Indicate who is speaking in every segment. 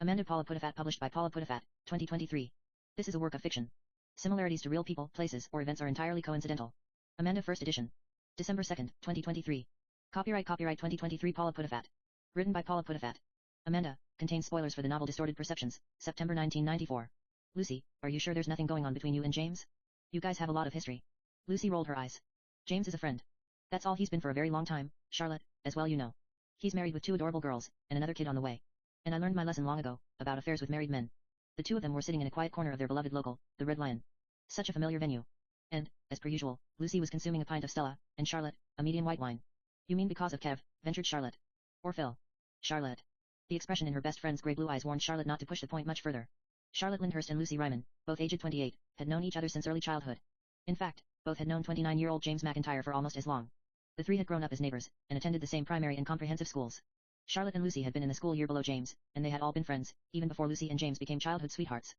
Speaker 1: Amanda Paula Pudafat, published by Paula Pudafat, 2023. This is a work of fiction. Similarities to real people, places, or events are entirely coincidental. Amanda, first edition. December 2nd, 2023. Copyright 2023 Paula Pudafat. Written by Paula Pudafat. Amanda, contains spoilers for the novel Distorted Perceptions, September 1994. Lucy, are you sure there's nothing going on between you and James? You guys have a lot of history. Lucy rolled her eyes. James is a friend. That's all he's been for a very long time, Charlotte, as well you know. He's married with 2 adorable girls, and another kid on the way. And I learned my lesson long ago, about affairs with married men. The 2 of them were sitting in a quiet corner of their beloved local, the Red Lion. Such a familiar venue. And, as per usual, Lucy was consuming a pint of Stella, and Charlotte, a medium white wine. You mean because of Kev, ventured Charlotte. Or Phil. Charlotte. The expression in her best friend's grey blue eyes warned Charlotte not to push the point much further. Charlotte Lyndhurst and Lucy Ryman, both aged 28, had known each other since early childhood. In fact, both had known 29-year-old James McIntyre for almost as long. The 3 had grown up as neighbors, and attended the same primary and comprehensive schools. Charlotte and Lucy had been in the school year below James, and they had all been friends, even before Lucy and James became childhood sweethearts.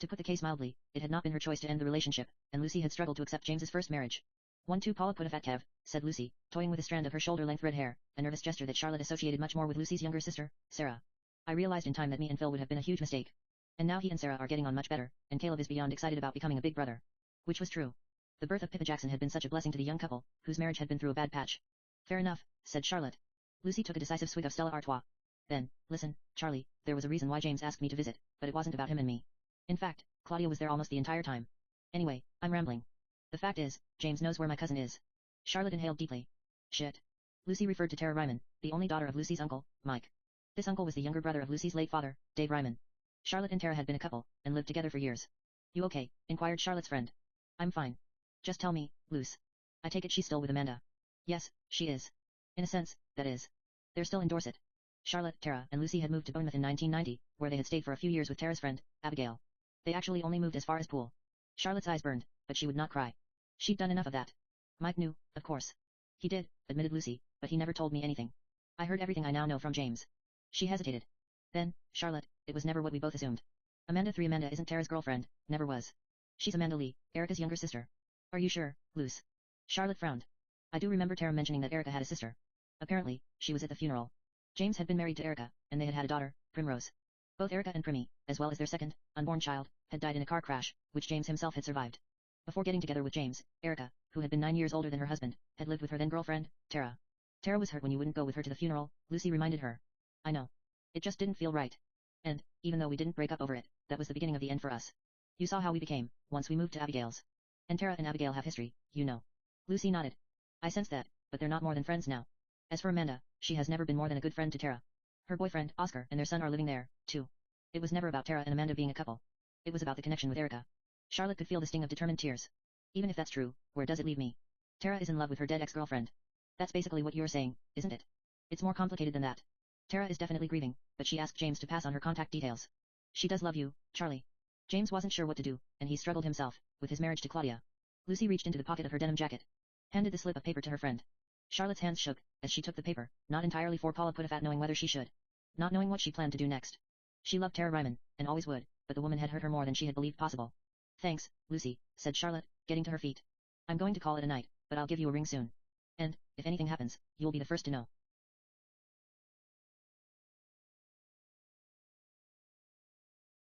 Speaker 1: To put the case mildly, it had not been her choice to end the relationship, and Lucy had struggled to accept James's first marriage. 1-2 Paula Pudafat Kev, said Lucy, toying with a strand of her shoulder-length red hair, a nervous gesture that Charlotte associated much more with Lucy's younger sister, Sarah. I realized in time that me and Phil would have been a huge mistake. And now he and Sarah are getting on much better, and Caleb is beyond excited about becoming a big brother. Which was true. The birth of Pippa Jackson had been such a blessing to the young couple, whose marriage had been through a bad patch. Fair enough, said Charlotte. Lucy took a decisive swig of Stella Artois. Then, listen, Charlie, there was a reason why James asked me to visit, but it wasn't about him and me. In fact, Claudia was there almost the entire time. Anyway, I'm rambling. The fact is, James knows where my cousin is. Charlotte inhaled deeply. Shit. Lucy referred to Tara Ryman, the only daughter of Lucy's uncle, Mike. This uncle was the younger brother of Lucy's late father, Dave Ryman. Charlotte and Tara had been a couple, and lived together for years. You okay? Inquired Charlotte's friend. I'm fine. Just tell me, Luce. I take it she's still with Amanda. Yes, she is. In a sense, that is. They're still in Dorset. Charlotte, Tara, and Lucy had moved to Bournemouth in 1990, where they had stayed for a few years with Tara's friend, Abigail. They actually only moved as far as Poole. Charlotte's eyes burned, but she would not cry. She'd done enough of that. Mike knew, of course. He did, admitted Lucy, but he never told me anything. I heard everything I now know from James. She hesitated. Then, Charlotte, it was never what we both assumed. Amanda isn't Tara's girlfriend, never was. She's Amanda Lee, Erica's younger sister. Are you sure, Luce? Charlotte frowned. I do remember Tara mentioning that Erica had a sister. Apparently, she was at the funeral. James had been married to Erica, and they had had a daughter, Primrose. Both Erica and Primmy, as well as their second, unborn child, had died in a car crash, which James himself had survived. Before getting together with James, Erica, who had been 9 years older than her husband, had lived with her then-girlfriend, Tara. Tara was hurt when you wouldn't go with her to the funeral, Lucy reminded her. I know. It just didn't feel right. And, even though we didn't break up over it, that was the beginning of the end for us. You saw how we became, once we moved to Abigail's. And Tara and Abigail have history, you know. Lucy nodded. I sensed that, but they're not more than friends now. As for Amanda, she has never been more than a good friend to Tara. Her boyfriend, Oscar, and their son are living there, too. It was never about Tara and Amanda being a couple. It was about the connection with Erica. Charlotte could feel the sting of determined tears. Even if that's true, where does it leave me? Tara is in love with her dead ex-girlfriend. That's basically what you're saying, isn't it? It's more complicated than that. Tara is definitely grieving, but she asked James to pass on her contact details. She does love you, Charlie. James wasn't sure what to do, and he struggled himself, with his marriage to Claudia. Lucy reached into the pocket of her denim jacket. Handed the slip of paper to her friend. Charlotte's hands shook, as she took the paper, not entirely for Paula Pudafat knowing whether she should. Not knowing what she planned to do next. She loved Tara Ryman, and always would, but the woman had hurt her more than she had believed possible. Thanks, Lucy, said Charlotte, getting to her feet. I'm going to call it a night, but I'll give you a ring soon. And, if anything happens, you'll be the first to know.